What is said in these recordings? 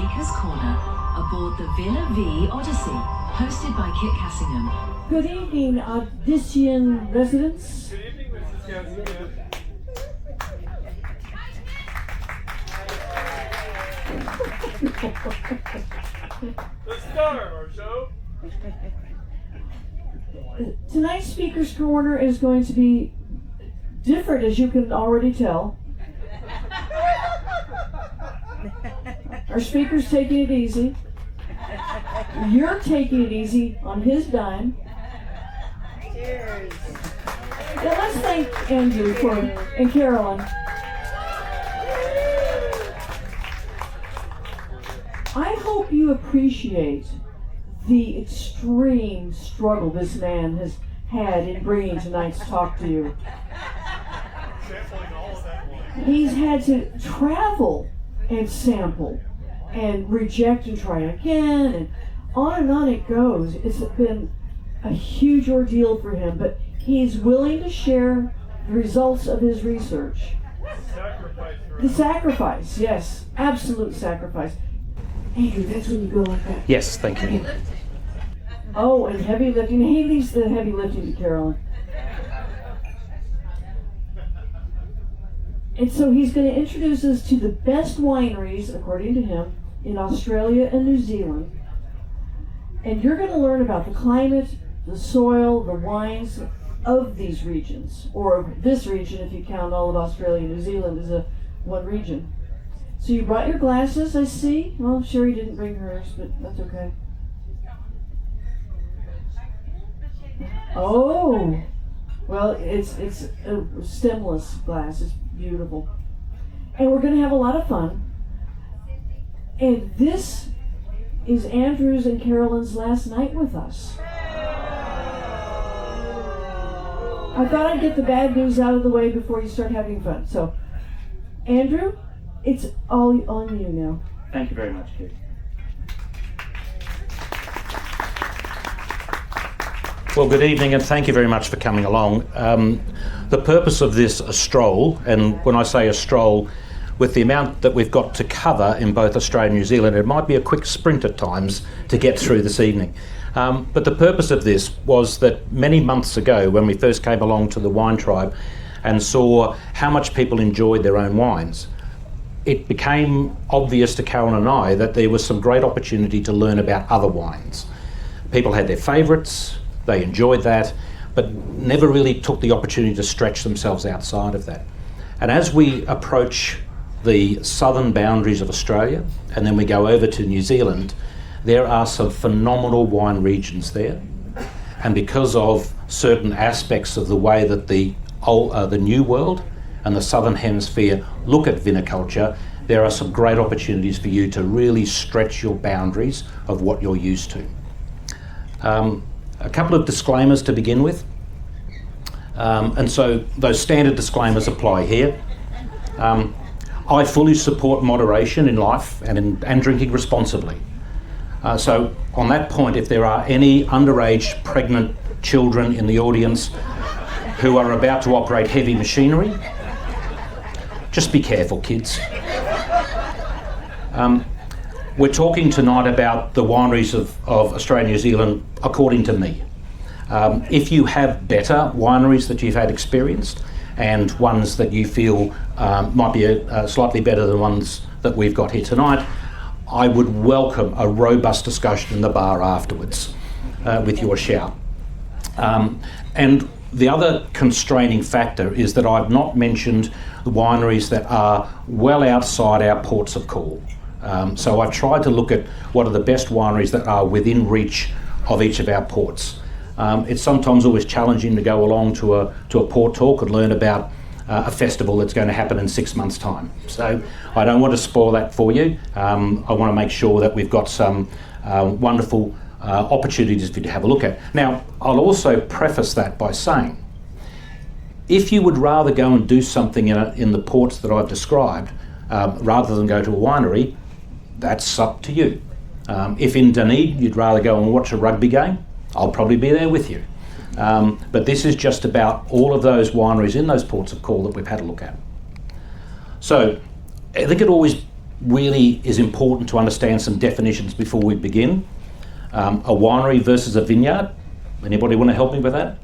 Speaker's Corner aboard the Villa Vie Odyssey, hosted by Kit Cassingham. Good evening, Odyssean residents. Good evening, Mrs. Cassingham. The star of our show. Tonight's Speaker's Corner is going to be different, as you can already tell. Our speaker's taking it easy. You're taking it easy on his dime. Cheers. Now let's thank Andrew and Carolyn. I hope you appreciate the extreme struggle this man has had in bringing tonight's talk to you. Sampling all of that wine. He's had to travel and sample and reject and try again, and on it goes. It's been a huge ordeal for him, but he's willing to share the results of his research. Sacrifice for The sacrifice, yes, absolute sacrifice. Andrew, that's when you go like that. Yes, thank you. Oh, and heavy lifting. He leaves the heavy lifting to Carolyn. And so he's going to introduce us to the best wineries, according to him, in Australia and New Zealand. And you're going to learn about the climate, the soil, the wines of these regions, or of this region if you count all of Australia and New Zealand as one region. So you brought your glasses, I see. Well, Sherry didn't bring hers, but that's okay. Oh, well, it's a stemless glass. It's beautiful. And we're going to have a lot of fun. And this is Andrew's and Carolyn's last night with us. I thought I'd get the bad news out of the way before you start having fun. So, Andrew, it's all on you now. Thank you very much, Kate. Well, good evening, and thank you very much for coming along. The purpose of this stroll, and when I say a stroll, with the amount that we've got to cover in both Australia and New Zealand, it might be a quick sprint at times to get through this evening. But the purpose of this was that many months ago, when we first came along to the Wine Tribe and saw how much people enjoyed their own wines, it became obvious to Carolyn and I that there was some great opportunity to learn about other wines. People had their favourites, they enjoyed that, but never really took the opportunity to stretch themselves outside of that. And as we approach the southern boundaries of Australia, and then we go over to New Zealand, there are some phenomenal wine regions there. And because of certain aspects of the way that the New World and the Southern Hemisphere look at viniculture, there are some great opportunities for you to really stretch your boundaries of what you're used to. A couple of disclaimers to begin with. And so those standard disclaimers apply here. I fully support moderation in life and drinking responsibly. So on that point, if there are any underage pregnant children in the audience who are about to operate heavy machinery, just be careful, kids. We're talking tonight about the wineries of Australia and New Zealand, according to me. If you have better wineries that you've had experienced and ones that you feel might be slightly better than ones that we've got here tonight, I would welcome a robust discussion in the bar afterwards with your shout. And the other constraining factor is that I've not mentioned the wineries that are well outside our ports of call. So I've tried to look at what are the best wineries that are within reach of each of our ports. It's sometimes always challenging to go along to a port talk and learn about a festival that's going to happen in 6 months' time. So I don't want to spoil that for you. I want to make sure that we've got some wonderful opportunities for you to have a look at. Now, I'll also preface that by saying, if you would rather go and do something in the ports that I've described, rather than go to a winery, that's up to you. If in Dunedin you'd rather go and watch a rugby game, I'll probably be there with you. But this is just about all of those wineries in those ports of call that we've had a look at. So I think it always really is important to understand some definitions before we begin. A winery versus a vineyard. Anybody want to help me with that?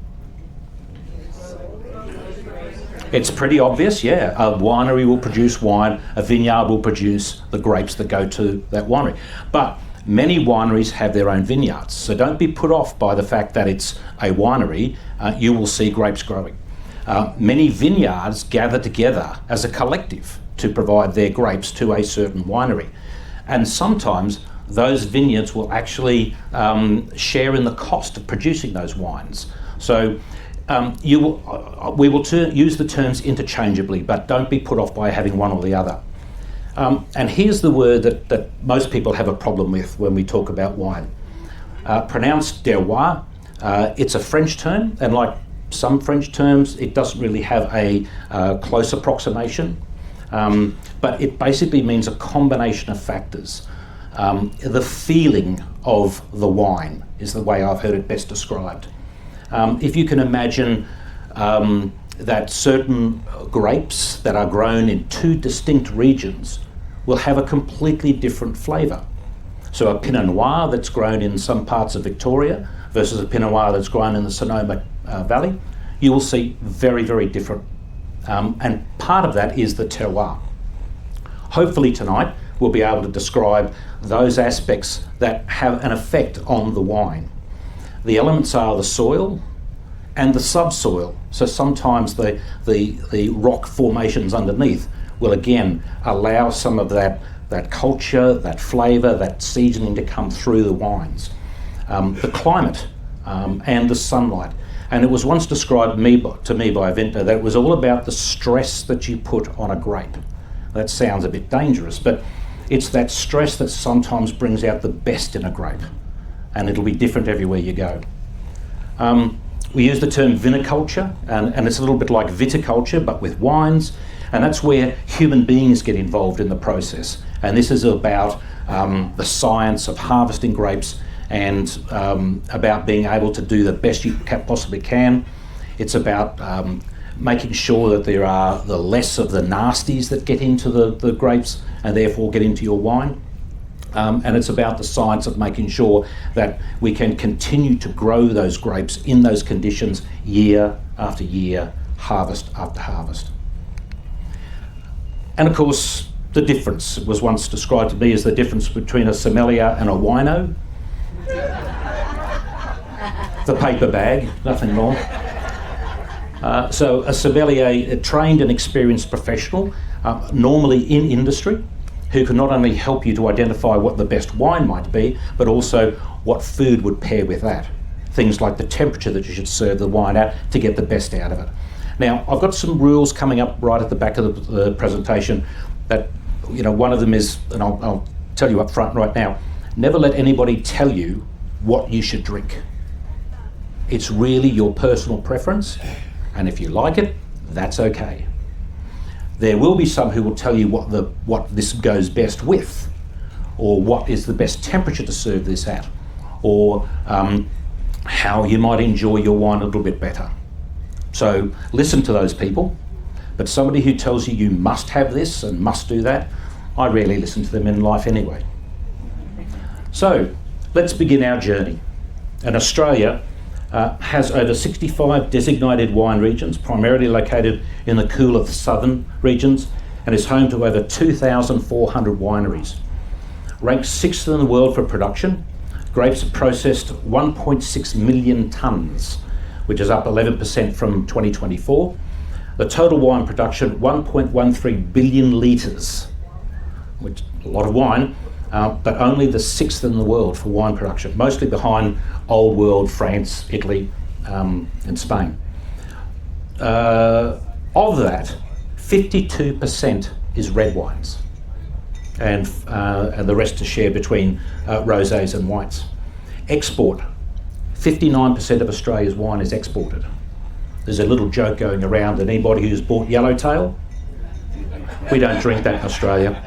It's pretty obvious, yeah. A winery will produce wine, a vineyard will produce the grapes that go to that winery. But many wineries have their own vineyards, so don't be put off by the fact that it's a winery. You will see grapes growing. Many vineyards gather together as a collective to provide their grapes to a certain winery. And sometimes those vineyards will actually share in the cost of producing those wines. So we will use the terms interchangeably, but don't be put off by having one or the other. And here's the word that most people have a problem with when we talk about wine. Pronounced terroir. It's a French term, and like some French terms, it doesn't really have a close approximation. But it basically means a combination of factors. The feeling of the wine is the way I've heard it best described. If you can imagine that certain grapes that are grown in two distinct regions will have a completely different flavour. So a Pinot Noir that's grown in some parts of Victoria versus a Pinot Noir that's grown in the Sonoma Valley, you will see very, very different. And part of that is the terroir. Hopefully tonight we'll be able to describe those aspects that have an effect on the wine. The elements are the soil and the subsoil. So sometimes the rock formations underneath will again allow some of that culture, that flavour, that seasoning to come through the wines. The climate and the sunlight. And it was once described to me by a vintner that it was all about the stress that you put on a grape. That sounds a bit dangerous, but it's that stress that sometimes brings out the best in a grape, and it'll be different everywhere you go. We use the term viniculture, and it's a little bit like viticulture, but with wines, and that's where human beings get involved in the process. And this is about the science of harvesting grapes and about being able to do the best you possibly can. It's about making sure that there are the less of the nasties that get into the grapes and therefore get into your wine. And it's about the science of making sure that we can continue to grow those grapes in those conditions year after year, harvest after harvest. And of course, the difference was once described to me as the difference between a sommelier and a wino. The paper bag, nothing more. So a sommelier, a trained and experienced professional, normally in industry, who can not only help you to identify what the best wine might be, but also what food would pair with that. Things like the temperature that you should serve the wine at to get the best out of it. Now, I've got some rules coming up right at the back of the presentation that, one of them is, and I'll tell you up front right now, never let anybody tell you what you should drink. It's really your personal preference, and if you like it, that's okay. There will be some who will tell you what this goes best with, or what is the best temperature to serve this at, or how you might enjoy your wine a little bit better. So listen to those people, but somebody who tells you must have this and must do that, I rarely listen to them in life anyway. So let's begin our journey. And Australia has over 65 designated wine regions, primarily located in the cooler southern regions, and is home to over 2,400 wineries. Ranked 6th in the world for production, grapes are processed 1.6 million tonnes, which is up 11% from 2024. The total wine production, 1.13 billion litres, which is a lot of wine, but only the 6th in the world for wine production, mostly behind Old World, France, Italy, and Spain. Of that, 52% is red wines, and the rest is shared between rosés and whites. Export, 59% of Australia's wine is exported. There's a little joke going around that anybody who's bought Yellowtail, we don't drink that in Australia.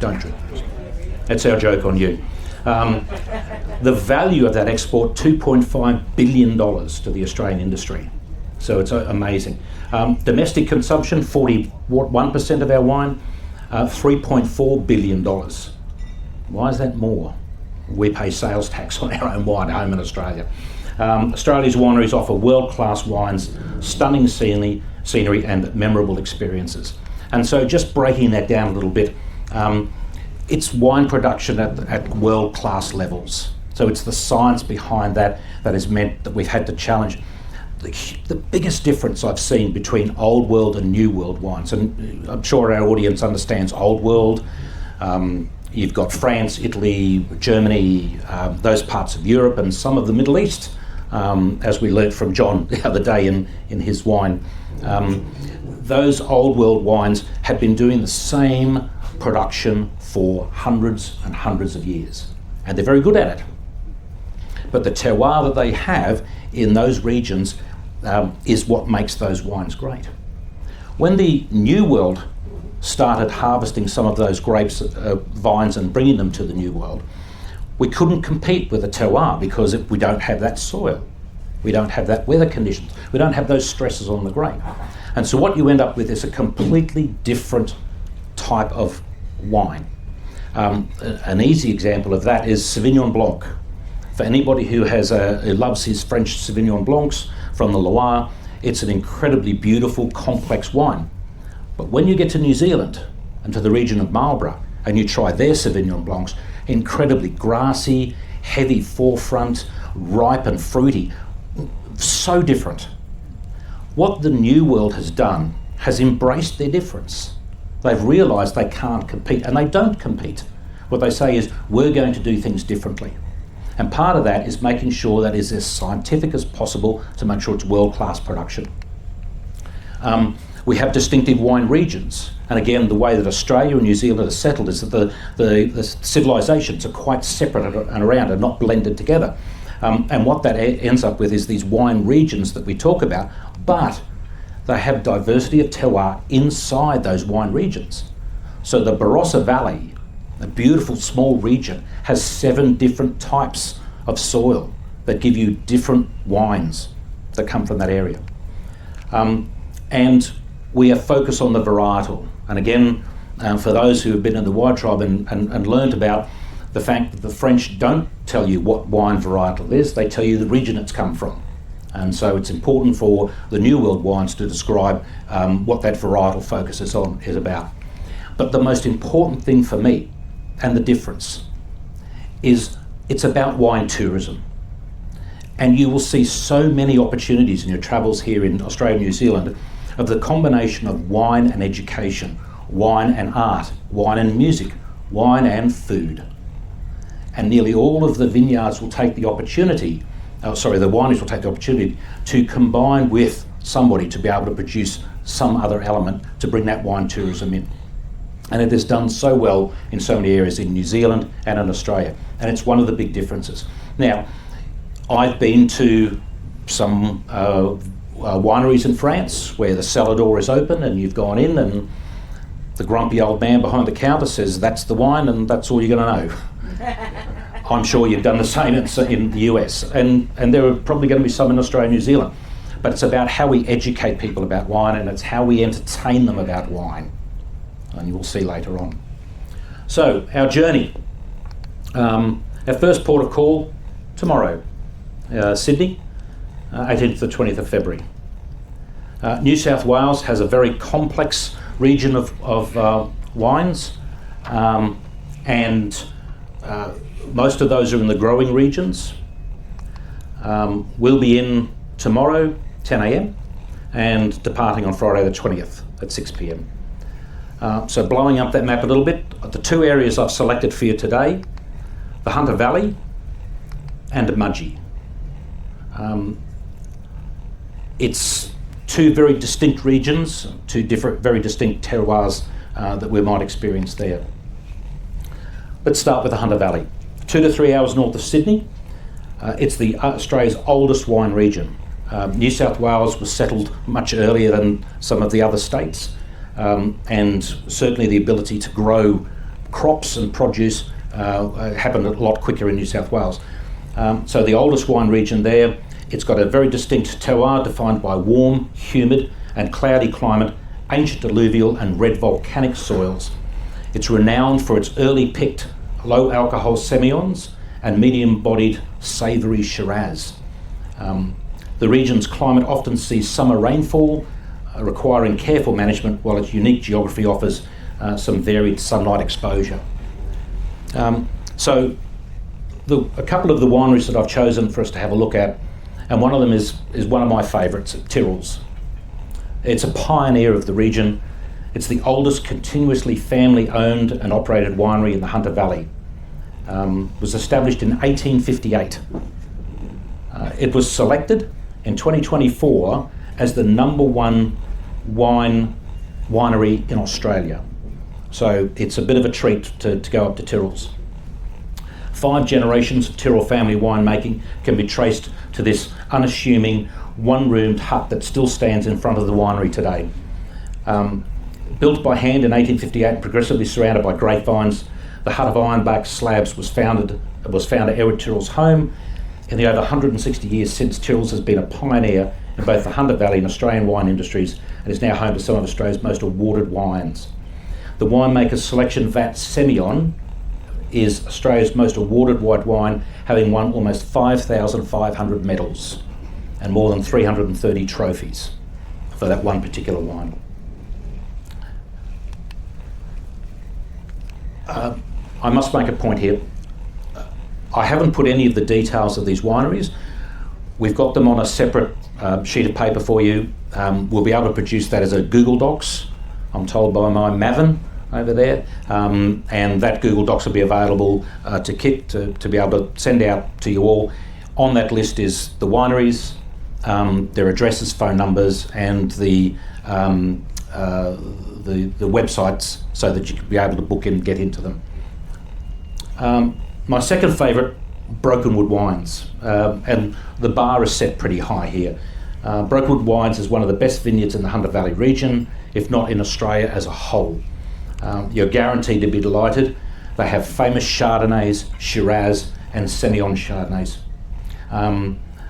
Don't drink. That's our joke on you. The value of that export, $2.5 billion to the Australian industry. So it's amazing. Domestic consumption, 41% of our wine. $3.4 billion. Why is that more? We pay sales tax on our own wine home in Australia. Australia's wineries offer world-class wines, stunning scenery and memorable experiences. And so just breaking that down a little bit, it's wine production at world-class levels. So it's the science behind that has meant that we've had to challenge. The biggest difference I've seen between old world and new world wines, and I'm sure our audience understands old world, you've got France, Italy, Germany, those parts of Europe and some of the Middle East, as we learnt from John the other day in his wine. Those old world wines have been doing the same production for hundreds and hundreds of years, and they're very good at it. But the terroir that they have in those regions is what makes those wines great. When the New World started harvesting some of those grapes, vines, and bringing them to the New World, we couldn't compete with the terroir because we don't have that soil. We don't have that weather conditions. We don't have those stresses on the grape. And so what you end up with is a completely different type of wine. An easy example of that is Sauvignon Blanc. For anybody who loves his French Sauvignon Blancs from the Loire, it's an incredibly beautiful, complex wine. But when you get to New Zealand and to the region of Marlborough and you try their Sauvignon Blancs, incredibly grassy, heavy forefront, ripe and fruity, so different. What the New World has done has embraced their difference. They've realised they can't compete, and they don't compete. What they say is, we're going to do things differently. And part of that is making sure that is as scientific as possible to make sure it's world-class production. We have distinctive wine regions. And again, the way that Australia and New Zealand are settled is that the civilisations are quite separate and around and not blended together. And what that ends up with is these wine regions that we talk about, but they have diversity of terroir inside those wine regions. So the Barossa Valley, a beautiful small region, has 7 different types of soil that give you different wines that come from that area. And we are focused on the varietal. And again, for those who have been in the wine tribe and learned about the fact that the French don't tell you what wine varietal is, they tell you the region it's come from. And so it's important for the New World wines to describe what that varietal focus is about. But the most important thing for me, and the difference, is it's about wine tourism. And you will see so many opportunities in your travels here in Australia and New Zealand of the combination of wine and education, wine and art, wine and music, wine and food. And nearly all of the vineyards will take the opportunity, the wineries will take the opportunity to combine with somebody to be able to produce some other element to bring that wine tourism in. And it is done so well in so many areas in New Zealand and in Australia. And it's one of the big differences. Now, I've been to some wineries in France where the cellar door is open and you've gone in and the grumpy old man behind the counter says, that's the wine and that's all you're going to know. I'm sure you've done the same in the US. And there are probably going to be some in Australia and New Zealand. But it's about how we educate people about wine, and it's how we entertain them about wine. And you will see later on. So, our journey. Our first port of call, tomorrow. Sydney, 18th to 20th of February. New South Wales has a very complex region of wines, and most of those are in the growing regions. We'll be in tomorrow, 10 a.m, and departing on Friday the 20th at 6 p.m. So blowing up that map a little bit, the 2 areas I've selected for you today, the Hunter Valley and Mudgee. It's 2 very distinct regions, 2 different, very distinct terroirs that we might experience there. Let's start with the Hunter Valley. 2 to 3 hours north of Sydney. It's Australia's oldest wine region. New South Wales was settled much earlier than some of the other states, and certainly the ability to grow crops and produce happened a lot quicker in New South Wales. So the oldest wine region there, it's got a very distinct terroir defined by warm, humid and cloudy climate, ancient alluvial and red volcanic soils, It's renowned for its early picked low alcohol Semillons and medium bodied savoury Shiraz. The region's climate often sees summer rainfall, requiring careful management, while its unique geography offers some varied sunlight exposure. So a couple of the wineries that I've chosen for us to have a look at, and one of them is one of my favourites, Tyrrell's. It's a pioneer of the region. It's the oldest continuously family-owned and operated winery in the Hunter Valley. It was established in 1858. It was selected in 2024 as the #1 winery in Australia. So it's a bit of a treat to go up to Tyrrell's. 5 generations of Tyrrell family winemaking can be traced to this unassuming one-roomed hut that still stands in front of the winery today. Built by hand in 1858, progressively surrounded by grapevines, the hut of ironbark slabs was founder Eric Tyrrell's home. In the over 160 years since, Tyrrell's has been a pioneer in both the Hunter Valley and Australian wine industries, and is now home to some of Australia's most awarded wines. The winemaker's selection vat Semillon is Australia's most awarded white wine, having won almost 5,500 medals and more than 330 trophies for that one particular wine. I must make a point here. I haven't put any of the details of these wineries. We've got them on a separate sheet of paper for you. We'll be able to produce that as a Google Docs, I'm told by my Mavin over there, and that Google Docs will be available to Kit to be able to send out to you all. On that list is the wineries, their addresses, phone numbers, and the websites, so that you can be able to book in and get into them. My second favourite, Brokenwood Wines, and the bar is set pretty high here. Brokenwood Wines is one of the best vineyards in the Hunter Valley region, if not in Australia as a whole. You're guaranteed to be delighted. They have famous Chardonnays, Shiraz and Semillon Chardonnays.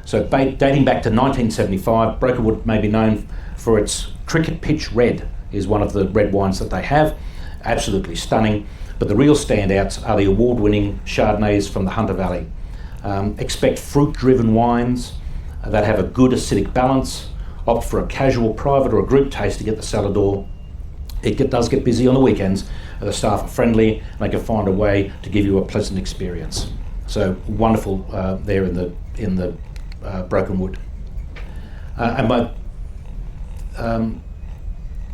So dating back to 1975, Brokenwood may be known for its Cricket Pitch Red, is one of the red wines that they have. Absolutely stunning. But the real standouts are the award-winning Chardonnays from the Hunter Valley. Expect fruit-driven wines that have a good acidic balance. Opt for a casual, private or a group tasting at the cellar door. It does get busy on the weekends. The staff are friendly and they can find a way to give you a pleasant experience. So wonderful there in the Brokenwood. And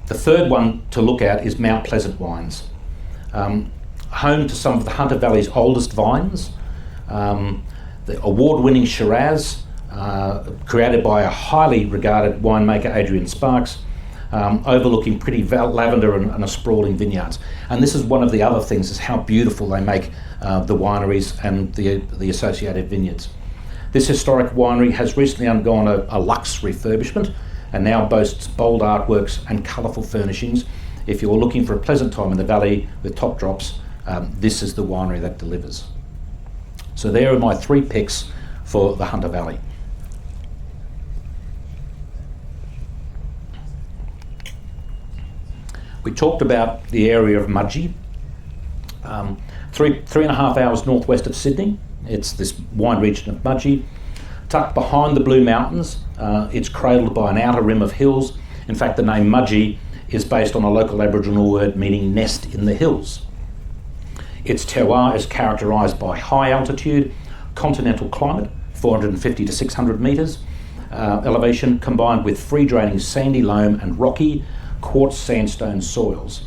the third one to look at is Mount Pleasant Wines. Home to some of the Hunter Valley's oldest vines. The award-winning Shiraz, created by a highly regarded winemaker, Adrian Sparks, overlooking pretty lavender and a sprawling vineyards. And this is one of the other things, is how beautiful they make the wineries and the associated vineyards. This historic winery has recently undergone a luxe refurbishment and now boasts bold artworks and colourful furnishings. If you're looking for a pleasant time in the valley with top drops, this is the winery that delivers. So there are my 3 picks for the Hunter Valley. We talked about the area of Mudgee, 3.5 hours northwest of Sydney. It's this wine region of Mudgee. Tucked behind the Blue Mountains, it's cradled by an outer rim of hills. In fact, the name Mudgee is based on a local Aboriginal word meaning nest in the hills. Its terroir is characterised by high altitude, continental climate, 450 to 600 metres elevation, combined with free draining sandy loam and rocky quartz sandstone soils.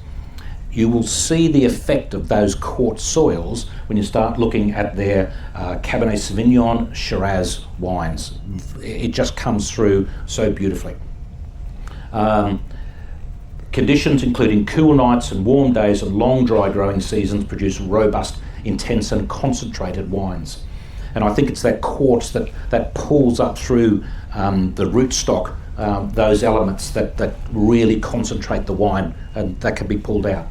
You will see the effect of those quartz soils when you start looking at their Cabernet Sauvignon, Shiraz wines. It just comes through so beautifully. Conditions including cool nights and warm days and long dry growing seasons produce robust, intense and concentrated wines. And I think it's that quartz that pulls up through the rootstock, those elements that really concentrate the wine and that can be pulled out.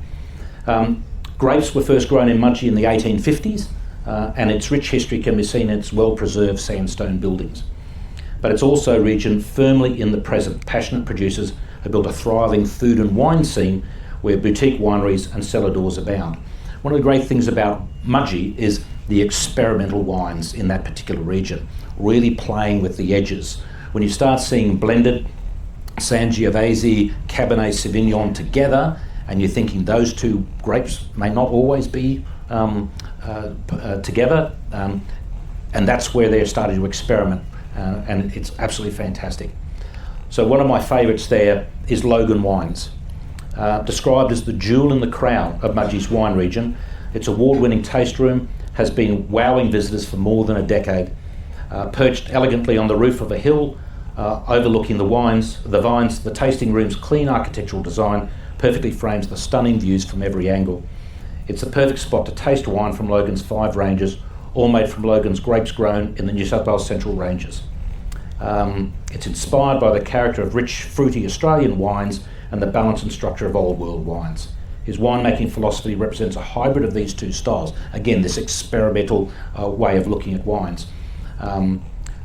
Grapes were first grown in Mudgee in the 1850s, and its rich history can be seen in its well-preserved sandstone buildings. But it's also a region firmly in the present. Passionate producers have built a thriving food and wine scene where boutique wineries and cellar doors abound. One of the great things about Mudgee is the experimental wines in that particular region, really playing with the edges. When you start seeing blended Sangiovese, Cabernet Sauvignon together, and you're thinking those two grapes may not always be together, and that's where they're starting to experiment, and it's absolutely fantastic. So one of my favourites there is Logan Wines. Described as the jewel in the crown of Mudgee's wine region, its award-winning taste room has been wowing visitors for more than a decade. Perched elegantly on the roof of a hill, overlooking the vines, the tasting room's clean architectural design perfectly frames the stunning views from every angle. It's the perfect spot to taste wine from Logan's 5 ranges, all made from Logan's grapes grown in the New South Wales Central Ranges. It's inspired by the character of rich, fruity Australian wines and the balance and structure of old world wines. His winemaking philosophy represents a hybrid of these two styles. Again, this experimental way of looking at wines.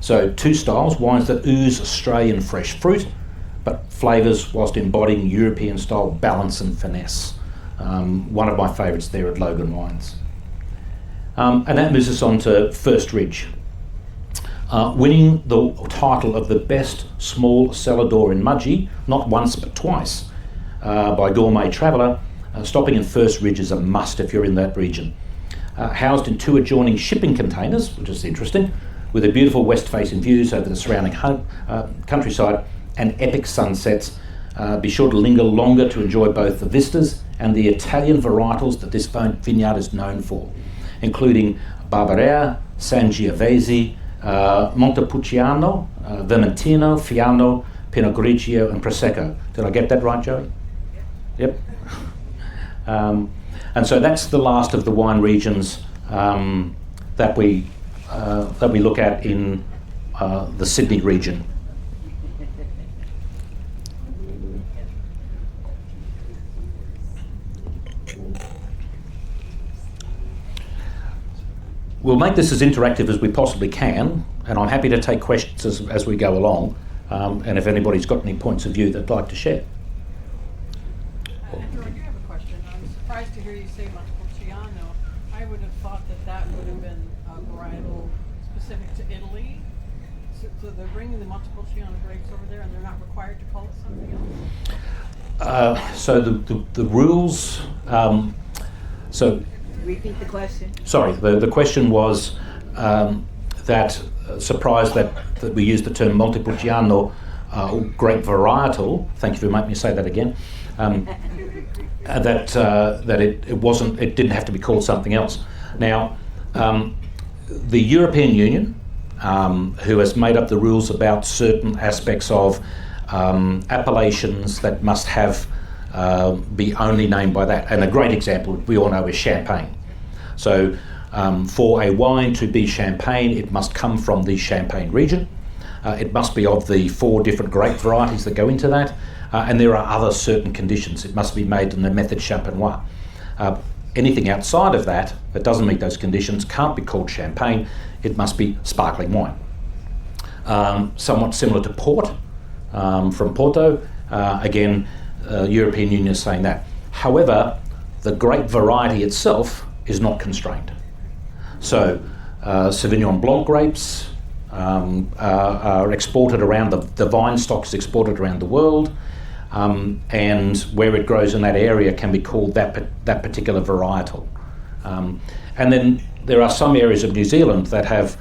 So 2 styles, wines that ooze Australian fresh fruit, but flavours whilst embodying European style balance and finesse. One of my favourites there at Logan Wines. And that moves us on to First Ridge. Winning the title of the best small cellar door in Mudgee, not once but twice, by Gourmet Traveller, stopping in First Ridge is a must if you're in that region. Housed in 2 adjoining shipping containers, which is interesting, with a beautiful west-facing views over the surrounding countryside and epic sunsets. Be sure to linger longer to enjoy both the vistas and the Italian varietals that this vineyard is known for, including Barbera, Sangiovese, Montepulciano, Vermentino, Fiano, Pinot Grigio and Prosecco. Did I get that right, Joey? Yep. And so that's the last of the wine regions that we look at in the Sydney region. We'll make this as interactive as we possibly can, and I'm happy to take questions as we go along, and if anybody's got any points of view they'd like to share. Andrew, I do have a question. I'm surprised to hear you say Montepulciano. I would have thought that would have been a varietal specific to Italy. So they're bringing the Montepulciano grapes over there and they're not required to call it something else? So the rules, so Repeat the question. sorry, the question was that surprised that we used the term Montepulciano grape varietal. Thank you for making me say that again. That it didn't have to be called something else. Now, the European Union, who has made up the rules about certain aspects of appellations that must have be only named by that, and a great example we all know is champagne. So for a wine to be champagne, it must come from the Champagne region. It must be of the 4 different grape varieties that go into that, and there are other certain conditions. It must be made in the method champenois. Anything outside of that doesn't meet those conditions can't be called champagne. It must be sparkling wine. Somewhat similar to port from Porto. Again, European Union is saying that. However, the grape variety itself is not constrained. So Sauvignon Blanc grapes are exported around, the vine stock is exported around the world, and where it grows in that area can be called that particular varietal. And then there are some areas of New Zealand that have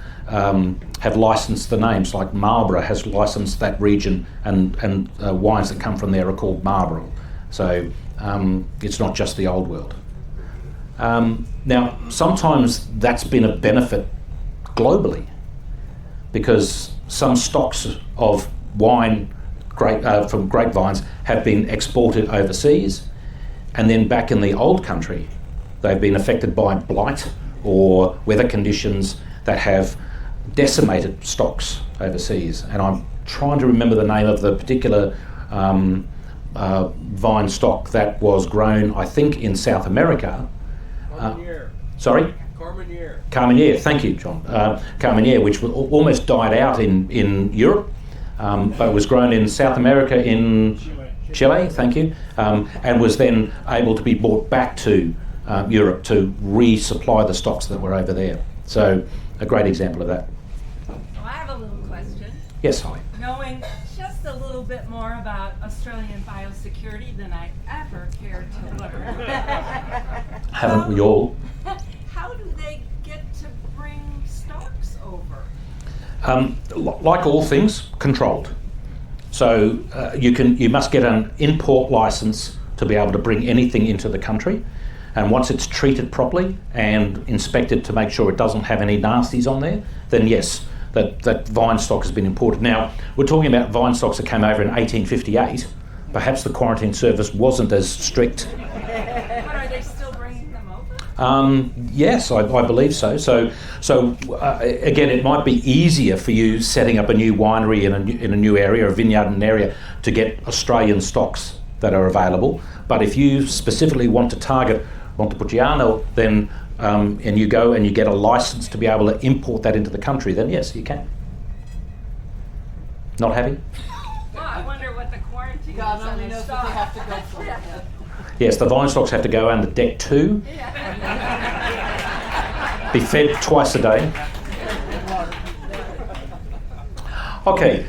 licensed the names, like Marlborough has licensed that region, and wines that come from there are called Marlborough. So it's not just the old world. Now, sometimes that's been a benefit globally, because some stocks of wine from grapevines have been exported overseas, and then back in the old country they've been affected by blight or weather conditions that have decimated stocks overseas. And I'm trying to remember the name of the particular vine stock that was grown, I think, in South America. Carmenere. Sorry? Carmenere. Carmenere, thank you, John. Carmenere, which almost died out in Europe, but was grown in South America in Chile, thank you, and was then able to be brought back to Europe to resupply the stocks that were over there. So a great example of that. Well, I have a little question. Yes, Holly. Knowing just a little bit more about Australian biosecurity than I ever cared to learn. Haven't we all? How do they get to bring stocks over? Like all things, controlled. So you must get an import license to be able to bring anything into the country, and once it's treated properly and inspected to make sure it doesn't have any nasties on there, then yes, that vine stock has been imported. Now, we're talking about vine stocks that came over in 1858. Perhaps the quarantine service wasn't as strict. But are they still bringing them over? Yes, I believe so. So again, it might be easier for you setting up a new winery in a new area, a vineyard in an area, to get Australian stocks that are available. But if you specifically want to target Montepulciano, then and you go and you get a license to be able to import that into the country, then yes, you can. Not happy? Well, I wonder what the quarantine God is on only their knows what they have to go stock. for. Yeah. Yes, the vine stocks have to go under deck 2, be fed twice a day. Okay,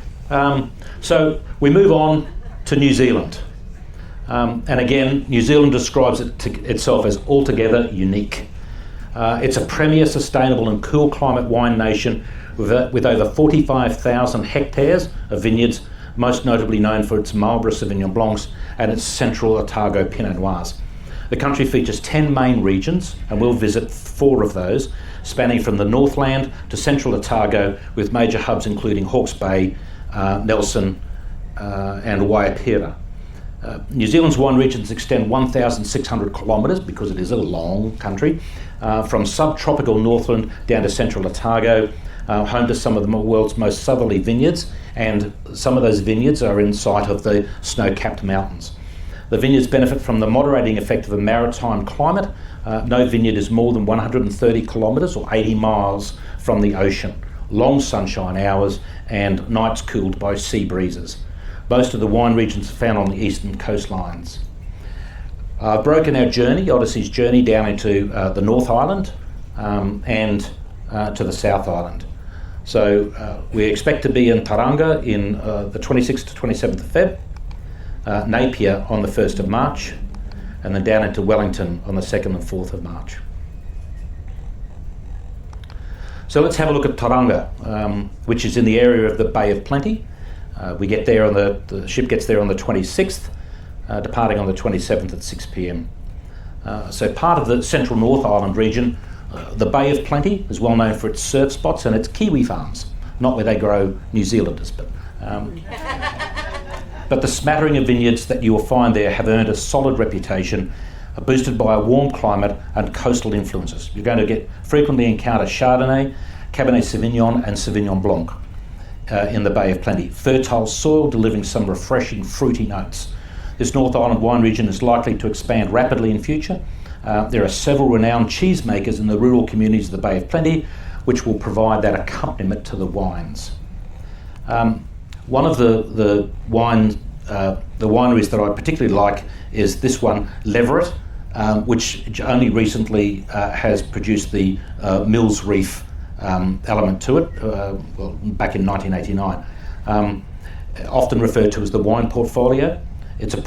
so we move on to New Zealand. And again, New Zealand describes itself as altogether unique. It's a premier sustainable and cool climate wine nation with over 45,000 hectares of vineyards, most notably known for its Marlborough Sauvignon Blancs and its Central Otago Pinot Noirs. The country features 10 main regions, and we'll visit 4 of those, spanning from the Northland to Central Otago, with major hubs including Hawke's Bay, Nelson and Waipira. New Zealand's wine regions extend 1,600 kilometres, because it is a long country, from subtropical Northland down to Central Otago, home to some of the world's most southerly vineyards, and some of those vineyards are in sight of the snow-capped mountains. The vineyards benefit from the moderating effect of a maritime climate. No vineyard is more than 130 kilometres or 80 miles from the ocean. Long sunshine hours and nights cooled by sea breezes. Most of the wine regions are found on the eastern coastlines. I've broken our journey, Odyssey's journey, down into the North Island and to the South Island. So we expect to be in Tauranga in the 26th to 27th of Feb, Napier on the 1st of March, and then down into Wellington on the 2nd and 4th of March. So let's have a look at Tauranga, which is in the area of the Bay of Plenty. We get there on the ship gets there on the 26th, departing on the 27th at 6 p.m. So part of the central North Island region, the Bay of Plenty is well known for its surf spots and its kiwi farms, not where they grow New Zealanders, but the smattering of vineyards that you will find there have earned a solid reputation, boosted by a warm climate and coastal influences. You're going to frequently encounter Chardonnay, Cabernet Sauvignon and Sauvignon Blanc in the Bay of Plenty. Fertile soil delivering some refreshing fruity notes. This North Island wine region is likely to expand rapidly in future. There are several renowned cheesemakers in the rural communities of the Bay of Plenty, which will provide that accompaniment to the wines. One of the wineries that I particularly like is this one, Leverett, which only recently has produced the Mills Reef element to it, back in 1989. Often referred to as the wine portfolio. It's a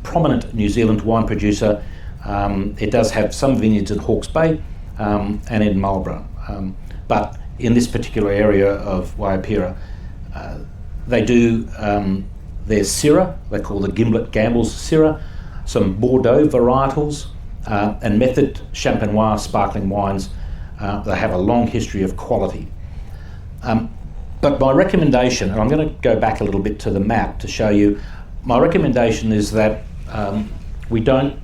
prominent New Zealand wine producer. It does have some vineyards in Hawke's Bay and in Marlborough. But in this particular area of Waipira, they do their Syrah, they call the Gimlet Gambles Syrah, some Bordeaux varietals, and Method Champenois sparkling wines. They have a long history of quality. But my recommendation, and I'm going to go back a little bit to the map to show you, my recommendation is that we don't,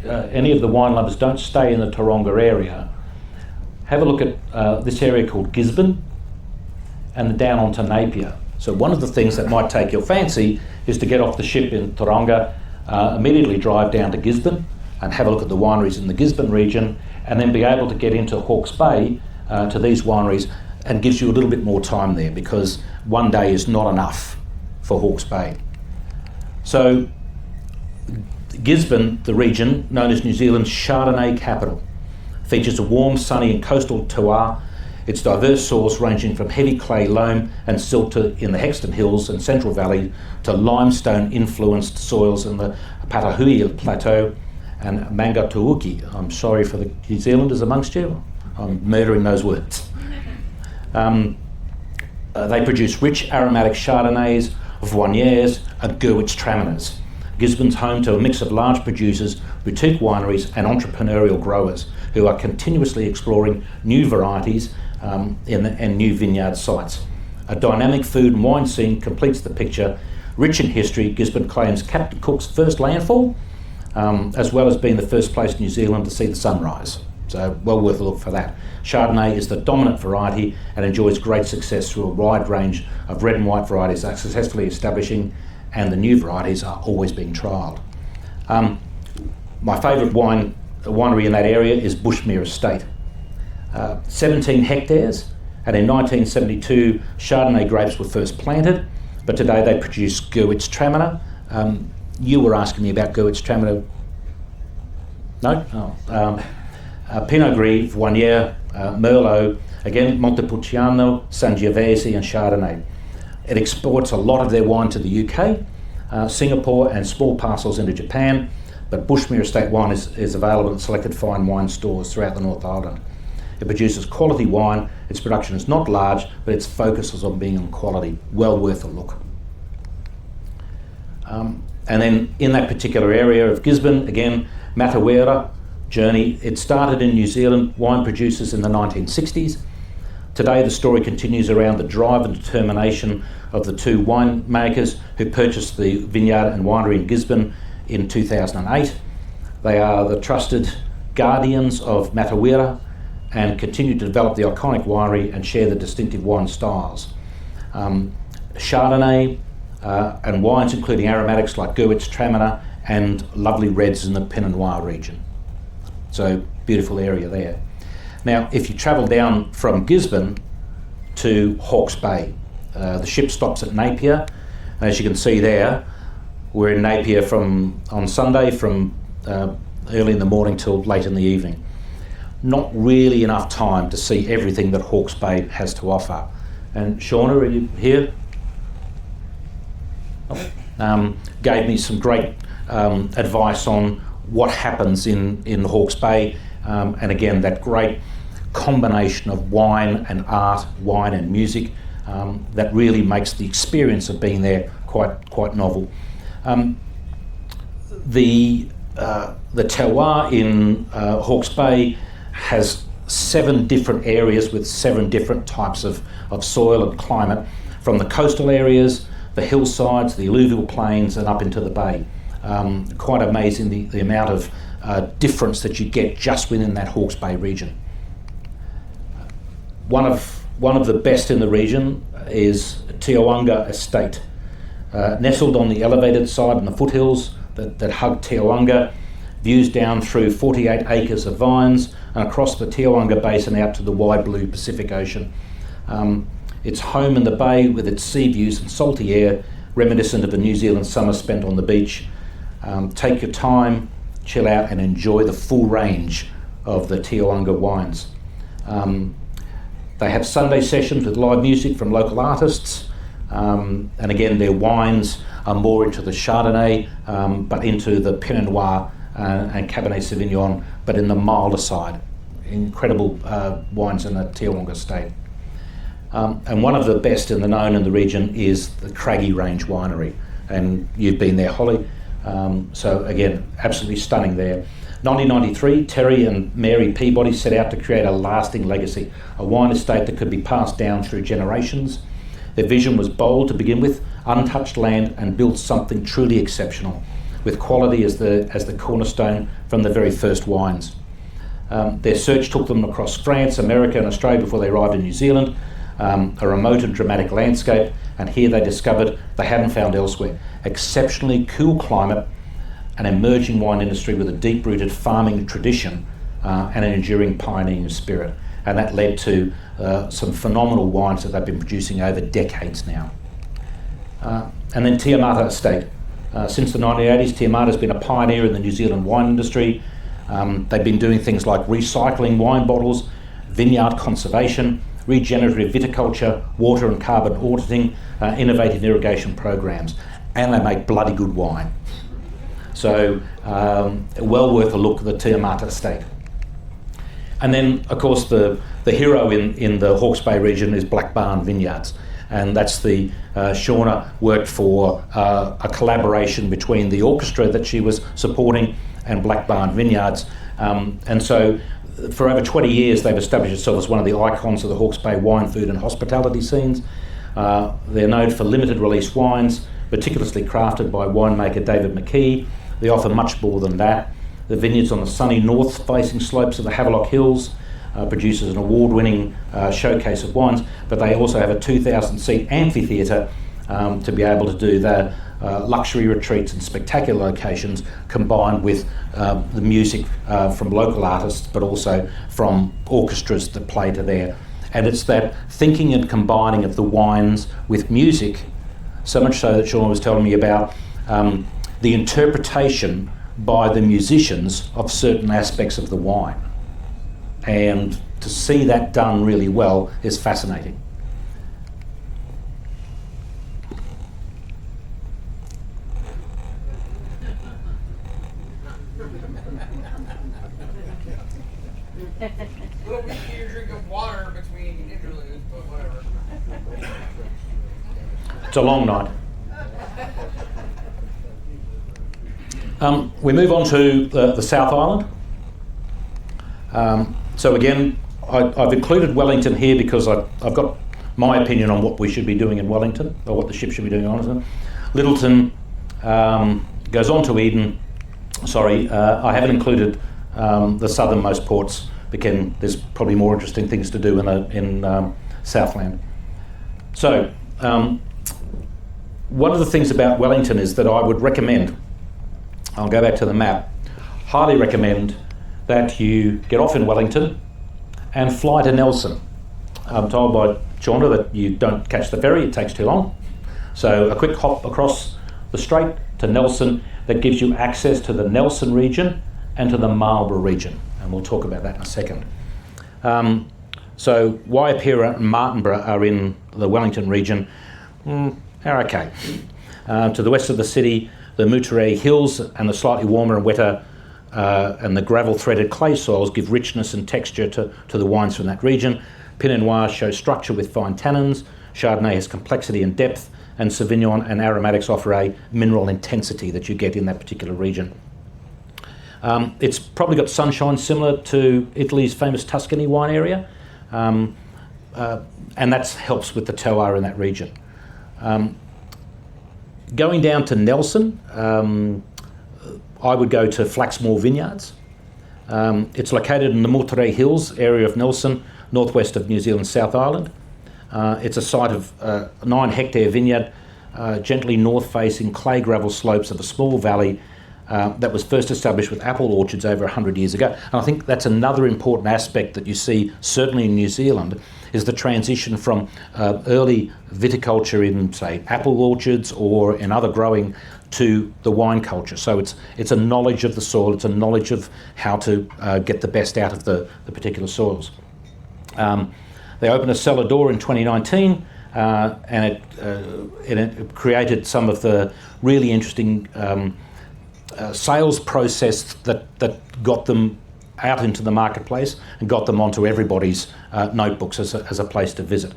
any of the wine lovers don't stay in the Tauranga area. Have a look at this area called Gisborne and then down onto Napier. So one of the things that might take your fancy is to get off the ship in Tauranga, immediately drive down to Gisborne and have a look at the wineries in the Gisborne region, and then be able to get into Hawke's Bay to these wineries, and gives you a little bit more time there, because one day is not enough for Hawke's Bay. So Gisborne, the region, known as New Zealand's Chardonnay capital, features a warm, sunny and coastal terroir. Its diverse soils ranging from heavy clay loam and silt in the Hexton Hills and Central Valley to limestone-influenced soils in the Patahui Plateau and Mangatuuki. I'm sorry for the New Zealanders amongst you. I'm murdering those words. They produce rich aromatic Chardonnays, Viogniers and Gewürztraminers. Gisborne's home to a mix of large producers, boutique wineries and entrepreneurial growers who are continuously exploring new varieties and new vineyard sites. A dynamic food and wine scene completes the picture. Rich in history, Gisborne claims Captain Cook's first landfall, as well as being the first place in New Zealand to see the sunrise. So well worth a look for that. Chardonnay is the dominant variety and enjoys great success through a wide range of red and white varieties that are successfully establishing, and the new varieties are always being trialled. My favourite winery in that area is Bushmere Estate. 17 hectares, and in 1972 Chardonnay grapes were first planted, but today they produce Gewürztraminer. You were asking me about Gewürztraminer. No? Oh. Pinot Gris, Viognier, Merlot, again Montepulciano, Sangiovese and Chardonnay. It exports a lot of their wine to the UK, Singapore and small parcels into Japan, but Bushmere Estate wine is available at selected fine wine stores throughout the North Island. It produces quality wine. Its production is not large, but its focus is on being on quality. Well worth a look. And then in that particular area of Gisborne, again, Matawera journey. It started in New Zealand wine producers in the 1960s. Today the story continues around the drive and determination of the two winemakers who purchased the vineyard and winery in Gisborne in 2008. They are the trusted guardians of Matawera and continue to develop the iconic winery and share the distinctive wine styles. Chardonnay and wines including aromatics like Gewürztraminer and lovely reds in the Pinot Noir region. So beautiful area there. Now if you travel down from Gisborne to Hawke's Bay, the ship stops at Napier. As you can see there, we're in Napier on Sunday from early in the morning till late in the evening. Not really enough time to see everything that Hawke's Bay has to offer. And Shauna, are you here? Gave me some great advice on what happens in Hawke's Bay, and again that great combination of wine and art, wine and music, that really makes the experience of being there quite novel. The terroir in Hawke's Bay has 7 different areas with 7 different types of soil and climate, from the coastal areas, the hillsides, the alluvial plains and up into the bay. Quite amazing the amount of difference that you get just within that Hawke's Bay region. One of the best in the region is Tiawanga Estate. Nestled on the elevated side in the foothills that hug Tiawanga, views down through 48 acres of vines and across the Tiawanga Basin out to the wide blue Pacific Ocean. It's home in the bay with its sea views and salty air, reminiscent of a New Zealand summer spent on the beach. Take your time, chill out and enjoy the full range of the Tiawanga wines. They have Sunday sessions with live music from local artists, and again their wines are more into the Chardonnay, but into the Pinot Noir and Cabernet Sauvignon, but in the milder side. Incredible wines in the Tiawanga Estate. And one of the best in the known in the region is the Craggy Range Winery, and you've been there, Holly. So again, absolutely stunning there. 1993, Terry and Mary Peabody set out to create a lasting legacy, a wine estate that could be passed down through generations. Their vision was bold to begin with, untouched land, and build something truly exceptional, with quality as the cornerstone from the very first wines. Their search took them across France, America and Australia before they arrived in New Zealand, a remote and dramatic landscape, and here they discovered they hadn't found elsewhere. Exceptionally cool climate, an emerging wine industry with a deep-rooted farming tradition and an enduring pioneering spirit. And that led to some phenomenal wines that they've been producing over decades now. And then Tiamata Estate. Since the 1980s, Tiamato's been a pioneer in the New Zealand wine industry. They've been doing things like recycling wine bottles, vineyard conservation, regenerative viticulture, water and carbon auditing, innovative irrigation programs, and they make bloody good wine. So well worth a look at the Tiamato estate. And then, of course, the hero in the Hawke's Bay region is Black Barn Vineyards, and that's the Shauna worked for a collaboration between the orchestra that she was supporting and Black Barn Vineyards, and so for over 20 years they've established itself as one of the icons of the Hawke's Bay wine, food and hospitality scenes. They're known for limited release wines, meticulously crafted by winemaker David McKee. They offer much more than that. The vineyards on the sunny north-facing slopes of the Havelock Hills produces an award-winning showcase of wines, but they also have a 2,000-seat amphitheatre to be able to do the luxury retreats and spectacular locations, combined with the music from local artists, but also from orchestras that play to there. And it's that thinking and combining of the wines with music, so much so that Sean was telling me about the interpretation by the musicians of certain aspects of the wine. And to see that done really well is fascinating. A little bit easier drink of water between interludes, but whatever. It's a long night. We move on to the South Island. So again, I've included Wellington here because I've got my opinion on what we should be doing in Wellington, or what the ship should be doing on it. Lyttelton goes on to Eden. Sorry, I haven't included the southernmost ports because there's probably more interesting things to do in Southland. So one of the things about Wellington is that I would recommend, I'll go back to the map, highly recommend that you get off in Wellington and fly to Nelson. I'm told by Shauna that you don't catch the ferry, it takes too long. So a quick hop across the strait to Nelson that gives you access to the Nelson region and to the Marlborough region, and we'll talk about that in a second. So Waipira and Martinborough are in the Wellington region. They're okay. To the west of the city, the Moutere Hills and the slightly warmer and wetter and the gravel-threaded clay soils give richness and texture to the wines from that region. Pinot Noir shows structure with fine tannins, Chardonnay has complexity and depth, and Sauvignon and aromatics offer a mineral intensity that you get in that particular region. It's probably got sunshine similar to Italy's famous Tuscany wine area, and that helps with the terroir in that region. Going down to Nelson, I would go to Flaxmore Vineyards. It's located in the Moutere Hills area of Nelson, northwest of New Zealand's South Island. It's a site of a 9-hectare vineyard, gently north-facing clay gravel slopes of a small valley that was first established with apple orchards over 100 years ago. And I think that's another important aspect that you see, certainly in New Zealand, is the transition from early viticulture in, say, apple orchards or in other growing to the wine culture. So it's a knowledge of the soil, it's a knowledge of how to get the best out of the particular soils. They opened a cellar door in 2019 and it created some of the really interesting sales process that got them out into the marketplace and got them onto everybody's notebooks as a place to visit.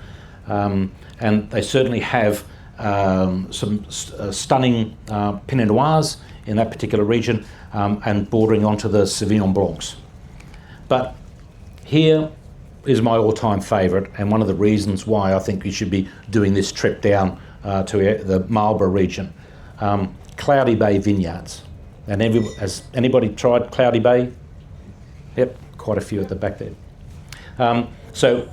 And they certainly have some stunning Pinot Noirs in that particular region and bordering onto the Sauvignon Blancs. But here is my all-time favourite, and one of the reasons why I think you should be doing this trip down to the Marlborough region. Cloudy Bay Vineyards. And has anybody tried Cloudy Bay? Yep, quite a few at the back there. So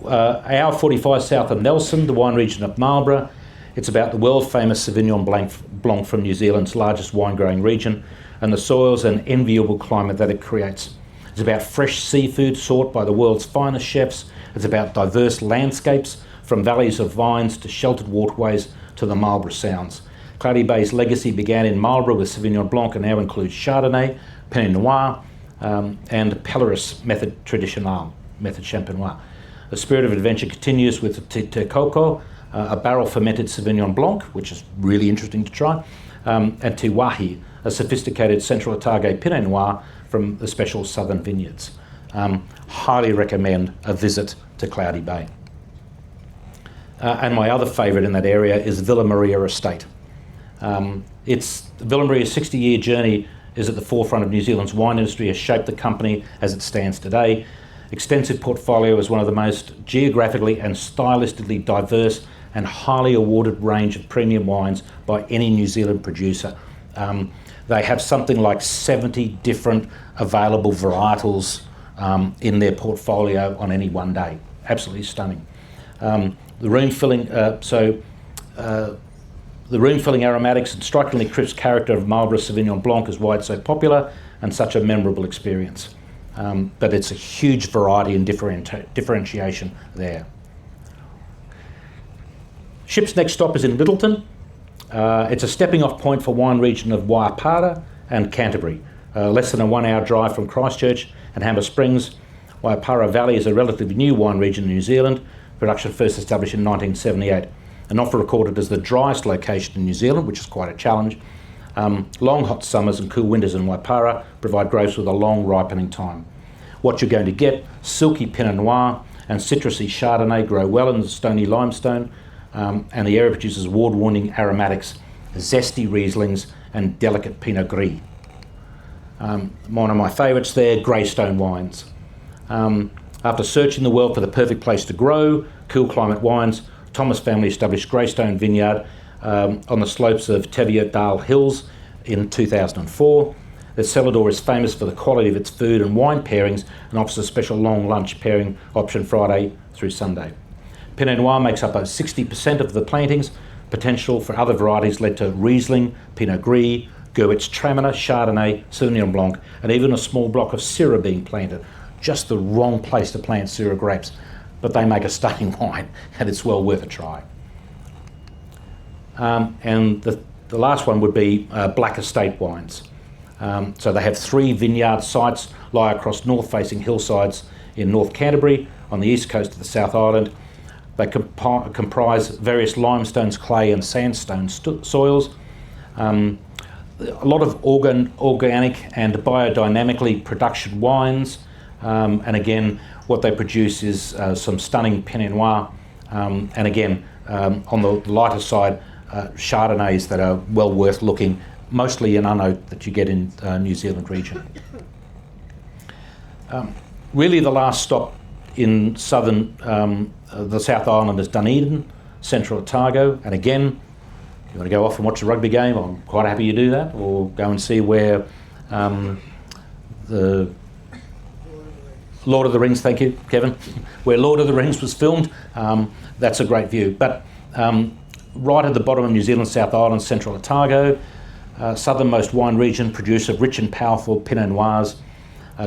hour 45 south of Nelson, the wine region of Marlborough. It's about the world-famous Sauvignon Blanc from New Zealand's largest wine-growing region, and the soils and enviable climate that it creates. It's about fresh seafood sought by the world's finest chefs. It's about diverse landscapes, from valleys of vines to sheltered waterways to the Marlborough Sounds. Cloudy Bay's legacy began in Marlborough with Sauvignon Blanc and now includes Chardonnay, Pinot Noir, and Pelleris method traditionnel, method champenois. The spirit of adventure continues with Te a barrel fermented Sauvignon Blanc, which is really interesting to try, and Te Wahi, a sophisticated Central Otago Pinot Noir from the special southern vineyards. Highly recommend a visit to Cloudy Bay. And my other favourite in that area is Villa Maria Estate. Villa Maria's 60-year journey is at the forefront of New Zealand's wine industry, has shaped the company as it stands today. Extensive portfolio is one of the most geographically and stylistically diverse and highly awarded range of premium wines by any New Zealand producer. They have something like 70 different available varietals in their portfolio on any one day. Absolutely stunning. The room-filling aromatics and strikingly crisp character of Marlborough Sauvignon Blanc is why it's so popular and such a memorable experience. But it's a huge variety and differentiation there. Ship's next stop is in Lyttelton. It's a stepping off point for wine region of Waipara and Canterbury. Less than a 1 hour drive from Christchurch and Hammer Springs. Waipara Valley is a relatively new wine region in New Zealand. Production first established in 1978 and often recorded as the driest location in New Zealand, which is quite a challenge. Long hot summers and cool winters in Waipara provide grapes with a long ripening time. What you're going to get, silky Pinot Noir and citrusy Chardonnay grow well in the stony limestone, and the area produces award-winning aromatics, zesty Rieslings and delicate Pinot Gris. One of my favourites there, Greystone wines. After searching the world for the perfect place to grow cool climate wines, Thomas family established Greystone Vineyard on the slopes of Teviotdale Hills in 2004. The cellar door is famous for the quality of its food and wine pairings and offers a special long lunch pairing option Friday through Sunday. Pinot Noir makes up over 60% of the plantings. Potential for other varieties led to Riesling, Pinot Gris, Gewürztraminer, Chardonnay, Sauvignon Blanc, and even a small block of Syrah being planted. Just the wrong place to plant Syrah grapes, but they make a stunning wine and it's well worth a try. And the last one would be Black Estate wines. So they have 3 vineyard sites lie across north-facing hillsides in North Canterbury on the east coast of the South Island. They comprise various limestones, clay and sandstone soils. A lot of organic and biodynamically production wines. And again, what they produce is some stunning Pinot Noir. And again, on the lighter side, Chardonnays that are well worth looking, mostly an unoak that you get in New Zealand region. Really the last stop in southern, the South Island is Dunedin, Central Otago, and again, if you want to go off and watch a rugby game, I'm quite happy you do that, or go and see where the Lord of the Rings, thank you, Kevin, where Lord of the Rings was filmed. That's a great view. But right at the bottom of New Zealand, South Island, Central Otago, southernmost wine region, producer of rich and powerful Pinot Noirs,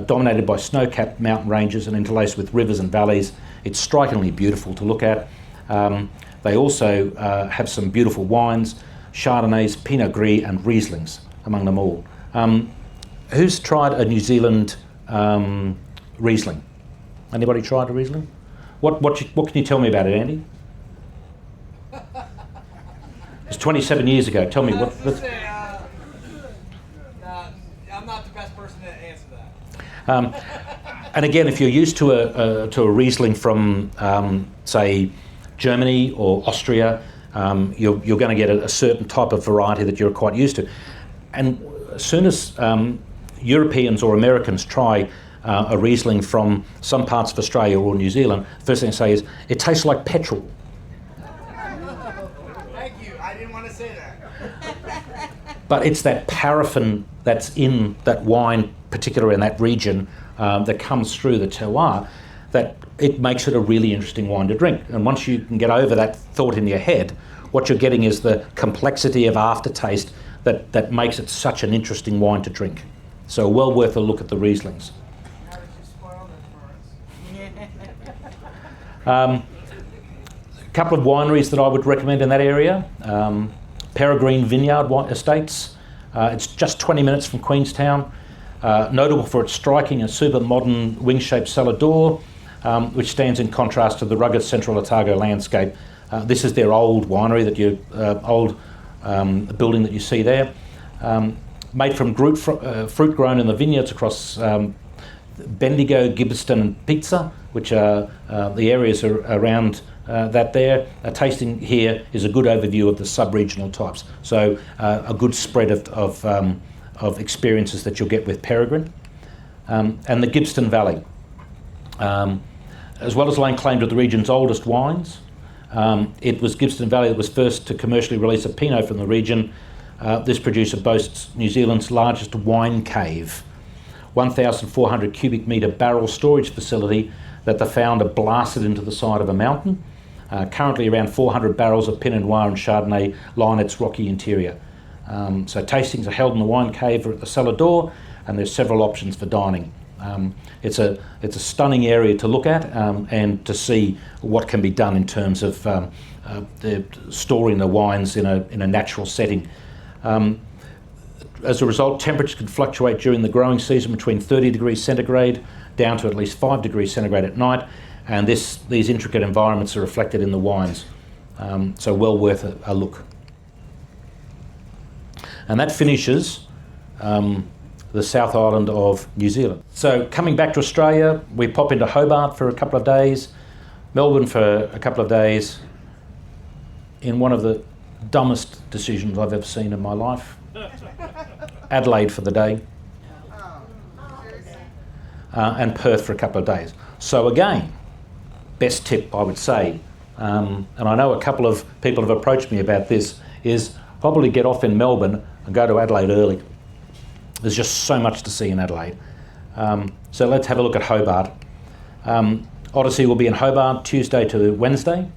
dominated by snow-capped mountain ranges and interlaced with rivers and valleys. It's strikingly beautiful to look at. They also have some beautiful wines, Chardonnays, Pinot Gris and Rieslings among them all. Who's tried a New Zealand Riesling? Anybody tried a Riesling? What can you tell me about it, Andy? It's 27 years ago. Tell me what. I'm not the best person to answer that. And again, if you're used to a Riesling from, say, Germany or Austria, you're going to get a certain type of variety that you're quite used to. And as soon as Europeans or Americans try a Riesling from some parts of Australia or New Zealand, the first thing they say is, it tastes like petrol. Thank you. I didn't want to say that. But it's that paraffin that's in that wine, particularly in that region, that comes through the terroir, that it makes it a really interesting wine to drink. And once you can get over that thought in your head, what you're getting is the complexity of aftertaste that makes it such an interesting wine to drink. So well worth a look at the Rieslings. How did you spoil that for us? A couple of wineries that I would recommend in that area. Peregrine Vineyard Estates. It's just 20 minutes from Queenstown. Notable for its striking and super modern wing-shaped cellar door, which stands in contrast to the rugged central Otago landscape. This is their old winery, building that you see there. Made from fruit grown in the vineyards across Bendigo, Gibbston and Pizza, which are the areas around that there. Tasting here is a good overview of the sub-regional types. So a good spread of experiences that you'll get with Peregrine. And the Gibbston Valley. As well as laying claim to the region's oldest wines, it was Gibbston Valley that was first to commercially release a Pinot from the region. This producer boasts New Zealand's largest wine cave, 1,400 cubic metre barrel storage facility that the founder blasted into the side of a mountain. Currently around 400 barrels of Pinot Noir and Chardonnay line its rocky interior. So tastings are held in the wine cave or at the cellar door, and there's several options for dining. It's a stunning area to look at and to see what can be done in terms of storing the wines in a natural setting. As a result, temperatures can fluctuate during the growing season between 30 degrees centigrade down to at least 5 degrees centigrade at night, and these intricate environments are reflected in the wines. So well worth a look. And that finishes the South Island of New Zealand. So coming back to Australia, we pop into Hobart for a couple of days, Melbourne for a couple of days, in one of the dumbest decisions I've ever seen in my life. Adelaide for the day, and Perth for a couple of days. So again, best tip I would say, and I know a couple of people have approached me about this, is probably get off in Melbourne and go to Adelaide early. There's just so much to see in Adelaide. So let's have a look at Hobart. Odyssey will be in Hobart Tuesday to Wednesday.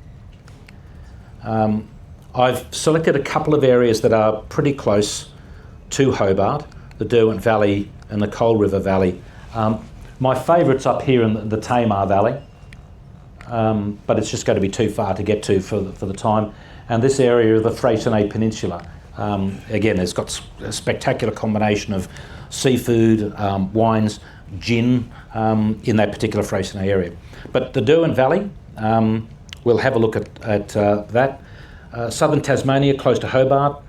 I've selected a couple of areas that are pretty close to Hobart, the Derwent Valley and the Coal River Valley. My favourite's up here in the Tamar Valley, but it's just going to be too far to get to for the time. And this area of the Freycinet Peninsula, again, it's got a spectacular combination of seafood, wines, gin in that particular Freycinet area. But the Derwent Valley, we'll have a look at that. Southern Tasmania, close to Hobart,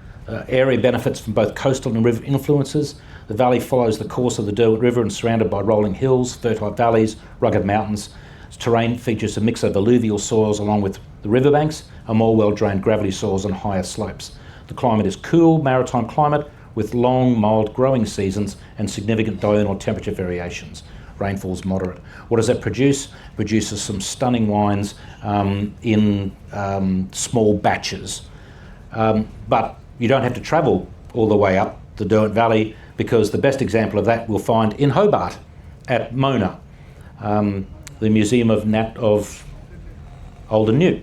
area benefits from both coastal and river influences. The valley follows the course of the Derwent River and surrounded by rolling hills, fertile valleys, rugged mountains. Its terrain features a mix of alluvial soils along with the riverbanks and more well-drained gravelly soils and higher slopes. The climate is cool, maritime climate with long, mild growing seasons and significant diurnal temperature variations. Rainfall's moderate. What does that produce? It produces some stunning wines in small batches. But you don't have to travel all the way up the Derwent Valley, because the best example of that we'll find in Hobart at Mona, the Museum of Old and New.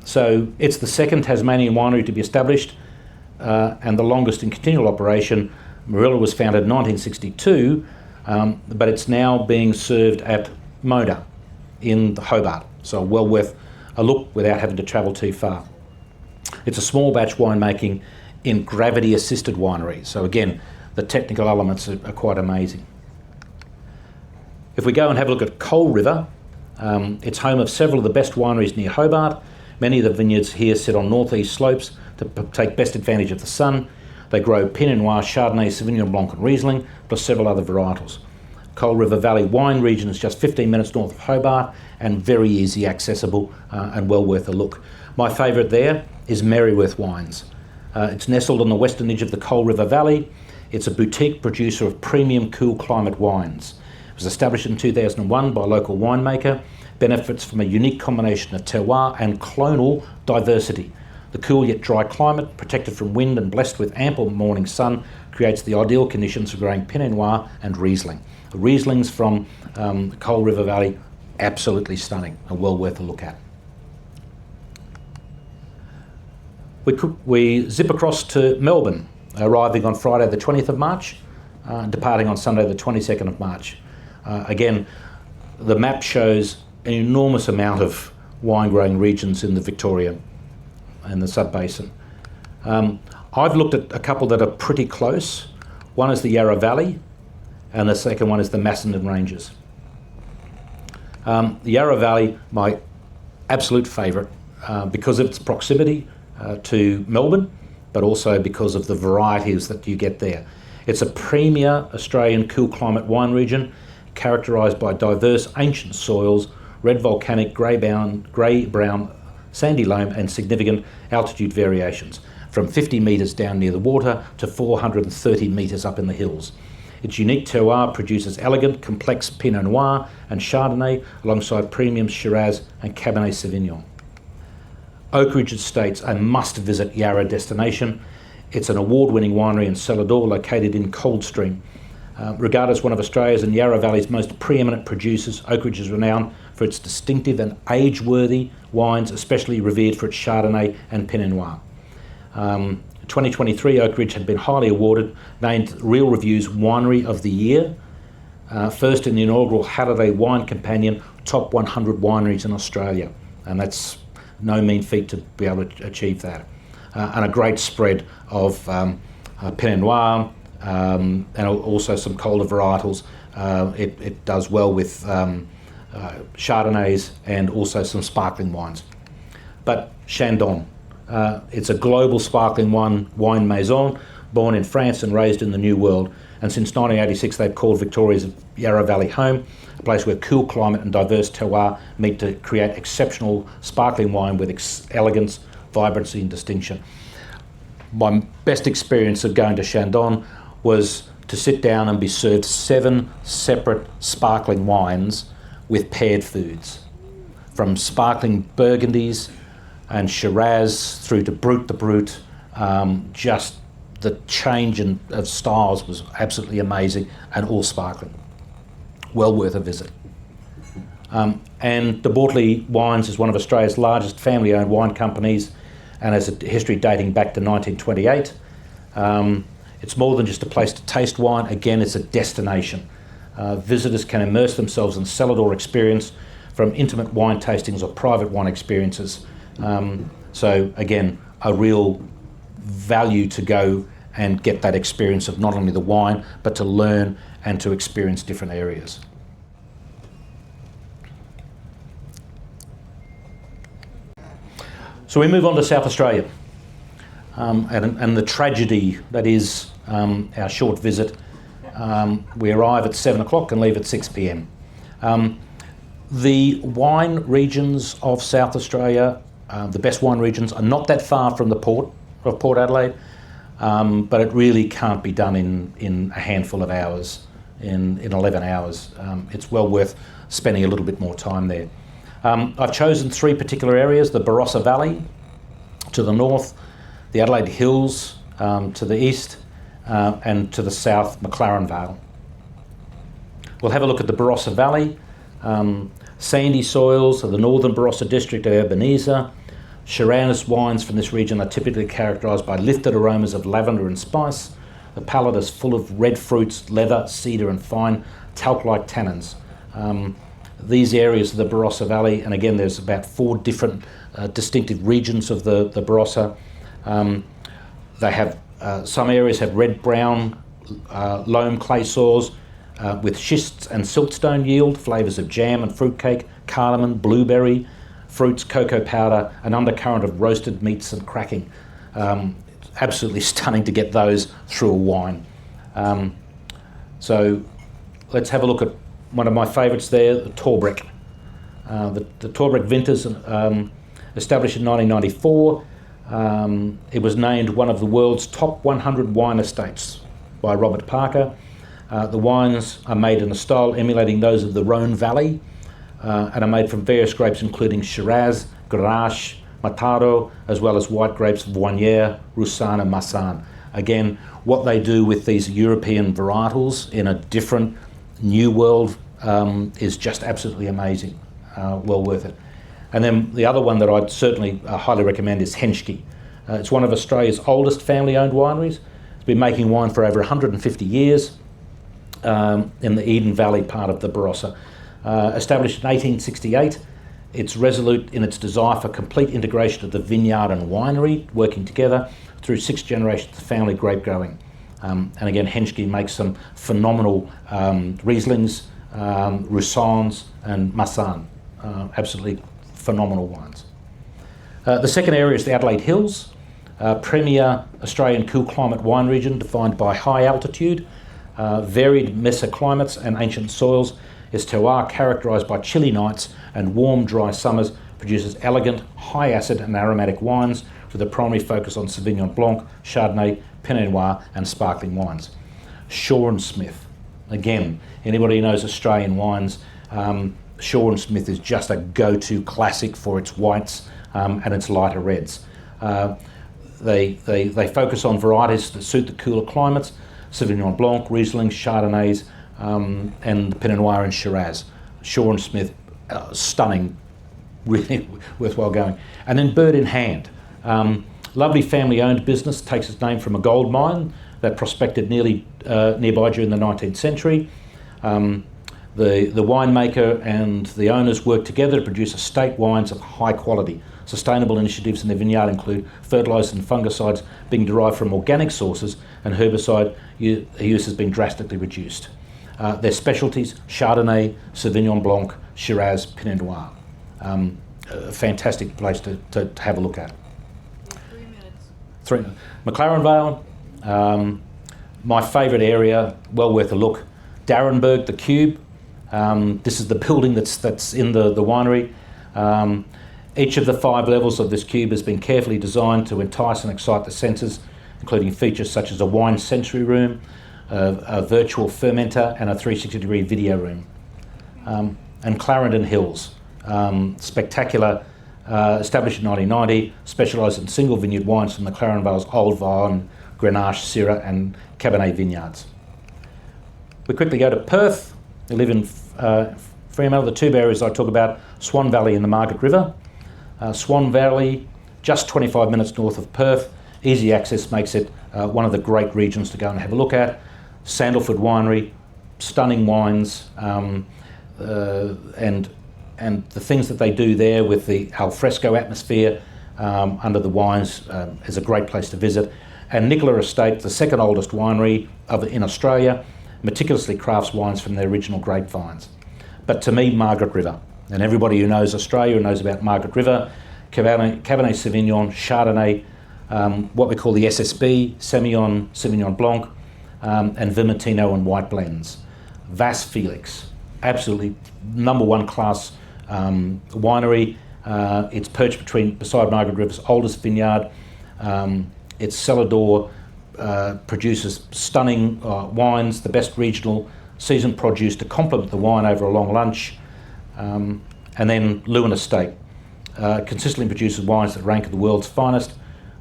So it's the second Tasmanian winery to be established and the longest in continual operation. Marilla was founded in 1962, but it's now being served at Mona in Hobart, so well worth a look without having to travel too far. It's a small batch winemaking in gravity-assisted winery, so again, the technical elements are quite amazing. If we go and have a look at Coal River, it's home of several of the best wineries near Hobart. Many of the vineyards here sit on northeast slopes to take best advantage of the sun. They grow Pinot Noir, Chardonnay, Sauvignon Blanc and Riesling, plus several other varietals. Coal River Valley wine region is just 15 minutes north of Hobart and very easy accessible and well worth a look. My favourite there is Merryworth Wines. It's nestled on the western edge of the Coal River Valley. It's a boutique producer of premium cool climate wines. It was established in 2001 by a local winemaker, benefits from a unique combination of terroir and clonal diversity. The cool yet dry climate, protected from wind and blessed with ample morning sun, creates the ideal conditions for growing Pinot Noir and Riesling. The Rieslings from the Coal River Valley, absolutely stunning and well worth a look at. We zip across to Melbourne, arriving on Friday the 20th of March, departing on Sunday the 22nd of March. Again, the map shows an enormous amount of wine growing regions in the Victoria and the sub-basin. I've looked at a couple that are pretty close. One is the Yarra Valley, and the second one is the Macedon Ranges. The Yarra Valley, my absolute favourite, because of its proximity to Melbourne, but also because of the varieties that you get there. It's a premier Australian cool climate wine region, characterised by diverse ancient soils, red volcanic, grey-brown sandy loam, and significant altitude variations, from 50 metres down near the water to 430 metres up in the hills. Its unique terroir produces elegant, complex Pinot Noir and Chardonnay, alongside premium Shiraz and Cabernet Sauvignon. Oak Ridge Estates, a must-visit Yarra destination. It's an award-winning winery and cellar door located in Coldstream. Regarded as one of Australia's and Yarra Valley's most preeminent producers, Oak Ridge is renowned for its distinctive and age-worthy wines, especially revered for its Chardonnay and Pinot Noir. 2023, Oak Ridge had been highly awarded, named Real Review's Winery of the Year, first in the inaugural Halliday Wine Companion Top 100 Wineries in Australia, and that's no mean feat to be able to achieve that. And a great spread of Pinot Noir, and also some colder varietals. It does well with Chardonnays and also some sparkling wines. But Chandon, it's a global sparkling wine maison, born in France and raised in the New World. And since 1986, they've called Victoria's Yarra Valley home, a place where cool climate and diverse terroir meet to create exceptional sparkling wine with elegance, vibrancy and distinction. My best experience of going to Chandon was to sit down and be served 7 separate sparkling wines with paired foods, from sparkling Burgundies and Shiraz through to Brut de Brut. Just the change of styles was absolutely amazing, and all sparkling. Well worth a visit. And De Bortley Wines is one of Australia's largest family-owned wine companies, and has a history dating back to 1928. It's more than just a place to taste wine. Again, it's a destination. Visitors can immerse themselves in cellar door experience, from intimate wine tastings or private wine experiences. So again, a real value to go and get that experience of not only the wine, but to learn and to experience different areas. So we move on to South Australia, and the tragedy that is our short visit. We arrive at 7 o'clock and leave at 6 p.m. The wine regions of South Australia, the best wine regions, are not that far from the port of Port Adelaide, but it really can't be done in a handful of hours, in 11 hours. It's well worth spending a little bit more time there. I've chosen 3 particular areas: the Barossa Valley to the north, the Adelaide Hills to the east, and to the south, McLaren Vale. We'll have a look at the Barossa Valley. Sandy soils of the northern Barossa district of Ebenezer. Shiraz wines from this region are typically characterised by lifted aromas of lavender and spice. The palate is full of red fruits, leather, cedar and fine talc-like tannins. These areas of the Barossa Valley, and again there's about 4 different distinctive regions of the Barossa. They have some areas have red-brown loam clay soils with schists and siltstone yield, flavours of jam and fruitcake, cardamom, blueberry, fruits, cocoa powder, an undercurrent of roasted meats and cracking. It's absolutely stunning to get those through a wine. So let's have a look at one of my favourites there, the Torbreck. The Torbreck Vintners, established in 1994. It was named one of the world's top 100 wine estates by Robert Parker. The wines are made in a style emulating those of the Rhone Valley, and are made from various grapes including Shiraz, Grenache, Mataro, as well as white grapes Viognier, Roussanne and Marsanne. Again, what they do with these European varietals in a different new world is just absolutely amazing. Well worth it. And then the other one that I'd certainly highly recommend is Henschke. It's one of Australia's oldest family-owned wineries. It's been making wine for over 150 years in the Eden Valley part of the Barossa. Established in 1868, It's resolute in its desire for complete integration of the vineyard and winery, working together through 6 generations of family grape growing. And again, Henschke makes some phenomenal Rieslings, Roussins and Massan. Absolutely phenomenal wines. The second area is the Adelaide Hills, premier Australian cool climate wine region defined by high altitude, varied mesoclimates and ancient soils. Its terroir, characterised by chilly nights and warm, dry summers, produces elegant, high acid and aromatic wines with a primary focus on Sauvignon Blanc, Chardonnay, Pinot Noir and sparkling wines. Shaw & Smith. Again, anybody who knows Australian wines, Shaw & Smith is just a go-to classic for its whites and its lighter reds. They focus on varieties that suit the cooler climates, Sauvignon Blanc, Riesling, Chardonnays, and Pinot Noir and Shiraz. Shaw & Smith, stunning, really worthwhile going. And then Bird in Hand. Lovely family-owned business, takes its name from a gold mine that prospected nearby during the 19th century. The winemaker and the owners work together to produce estate wines of high quality. Sustainable initiatives in the vineyard include fertilisers and fungicides being derived from organic sources, and herbicide use has been drastically reduced. Their specialties: Chardonnay, Sauvignon Blanc, Shiraz, Pinot Noir. A fantastic place to have a look at. 3 minutes. McLaren Vale, my favourite area, well worth a look. Darrenberg, the Cube. This is the building that's in the winery. Each of the 5 levels of this cube has been carefully designed to entice and excite the senses, including features such as a wine sensory room, a virtual fermenter and a 360-degree video room. And Clarendon Hills, spectacular, established in 1990, specialised in single vineyard wines from the McLaren Vale's Old Vine, Grenache, Syrah and Cabernet vineyards. We quickly go to Perth. We live in Fremantle. The 2 areas I talk about, Swan Valley and the Margaret River. Swan Valley, just 25 minutes north of Perth. Easy access makes it one of the great regions to go and have a look at. Sandalford Winery, stunning wines, and the things that they do there with the alfresco atmosphere under the wines is a great place to visit. And Nicola Estate, the second oldest winery in Australia, meticulously crafts wines from their original grapevines. But to me, Margaret River, and everybody who knows Australia knows about Margaret River, Cabernet Sauvignon, Chardonnay, what we call the SSB, Semillon, Sauvignon Blanc, and Vermentino and white blends. Vas Felix, absolutely #1 class winery. It's perched beside Margaret River's oldest vineyard. Its cellar door produces stunning wines, the best regional seasoned produce to complement the wine over a long lunch. And then Lewin Estate consistently produces wines that rank at the world's finest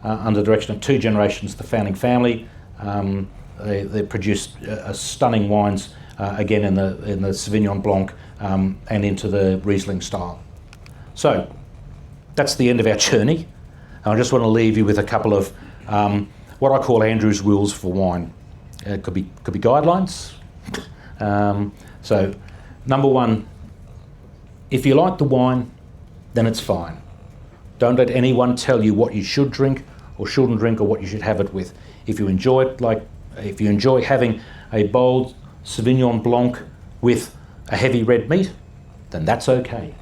under the direction of 2 generations of the founding family. They produce stunning wines again in the Sauvignon Blanc and into the Riesling style. So that's the end of our journey. I just want to leave you with a couple of what I call Andrew's rules for wine. It could be guidelines. So number 1, if you like the wine, then it's fine. Don't let anyone tell you what you should drink or shouldn't drink or what you should have it with. If you enjoy having a bold Sauvignon Blanc with a heavy red meat, then that's okay.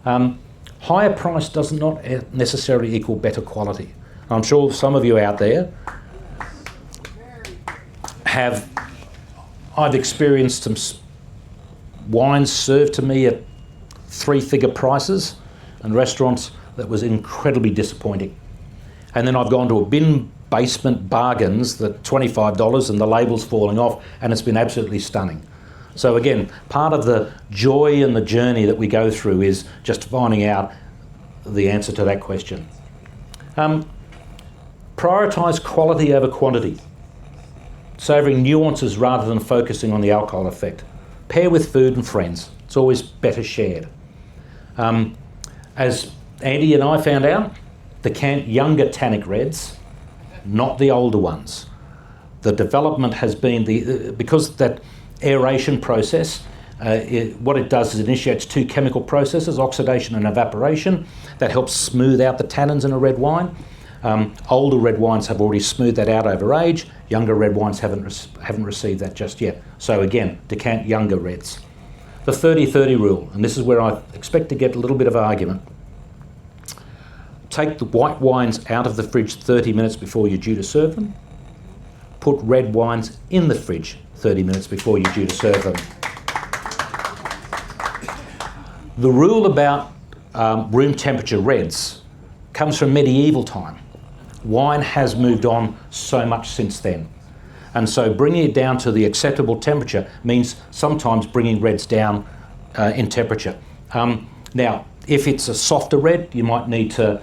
Higher price does not necessarily equal better quality. I'm sure some of you out there I've experienced some wines served to me at 3-figure prices and restaurants that was incredibly disappointing. And then I've gone to a bin basement bargains that $25 and the label's falling off, and it's been absolutely stunning. So again, part of the joy and the journey that we go through is just finding out the answer to that question. Prioritise quality over quantity, savouring nuances rather than focusing on the alcohol effect. Pair with food and friends. It's always better shared. As Andy and I found out, the younger tannic reds, not the older ones. The development has been because that aeration process what it does is it initiates two chemical processes, oxidation and evaporation, that helps smooth out the tannins in a red wine. Older red wines have already smoothed that out over age. Younger red wines haven't received that just yet. So again, decant younger reds. The 30-30 rule, and this is where I expect to get a little bit of argument. Take the white wines out of the fridge 30 minutes before you're due to serve them. Put red wines in the fridge 30 minutes before you're due to serve them. The rule about room temperature reds comes from medieval time. Wine has moved on so much since then. And so bringing it down to the acceptable temperature means sometimes bringing reds down in temperature. Now, if it's a softer red, you might need to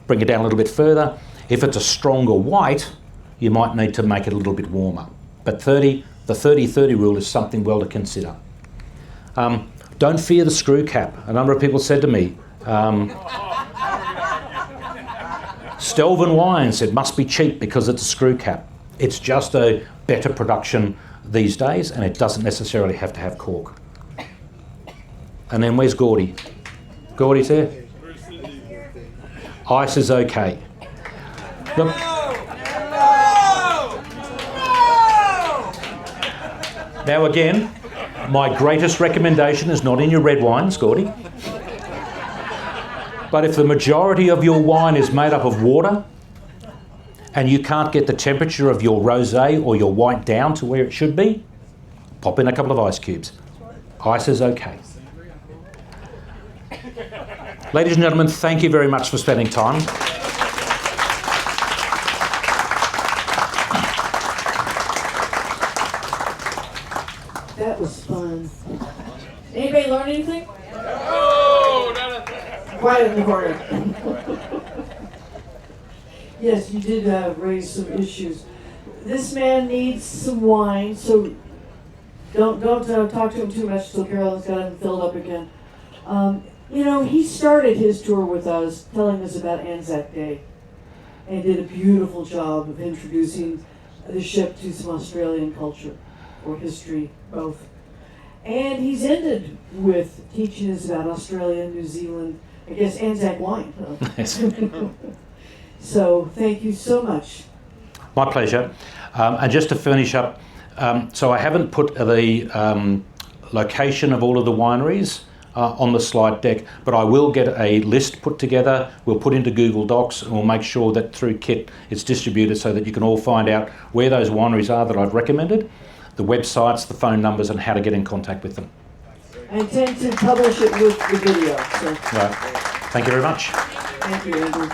bring it down a little bit further. If it's a stronger white, you might need to make it a little bit warmer. But the 30-30 rule is something well to consider. Don't fear the screw cap. A number of people said to me, Stelvin wines, it must be cheap because it's a screw cap. It's just a better production these days, and it doesn't necessarily have to have cork. And then where's Gordy? Gordy's there? Ice is okay. Look. Now again, my greatest recommendation is not in your red wines, Gordy. But if the majority of your wine is made up of water and you can't get the temperature of your rosé or your white down to where it should be, pop in a couple of ice cubes. Ice is okay. Ladies and gentlemen, thank you very much for spending time. That was fun. Anybody learn anything? Oh, not a thing. Quiet in the corner. Yes, you did raise some issues. This man needs some wine, so don't talk to him too much till Carolyn's got him filled up again. You know, he started his tour with us, telling us about Anzac Day, and did a beautiful job of introducing the ship to some Australian culture, or history, both. And he's ended with teaching us about Australia, New Zealand, I guess Anzac wine. Yes. So thank you so much. My pleasure. And just to finish up, so I haven't put the location of all of the wineries on the slide deck, but I will get a list put together. We'll put into Google Docs, and we'll make sure that through Kit it's distributed so that you can all find out where those wineries are that I've recommended, the websites, the phone numbers, and how to get in contact with them. I intend to publish it with the video. So. Right. Thank you very much. Thank you, Andrew.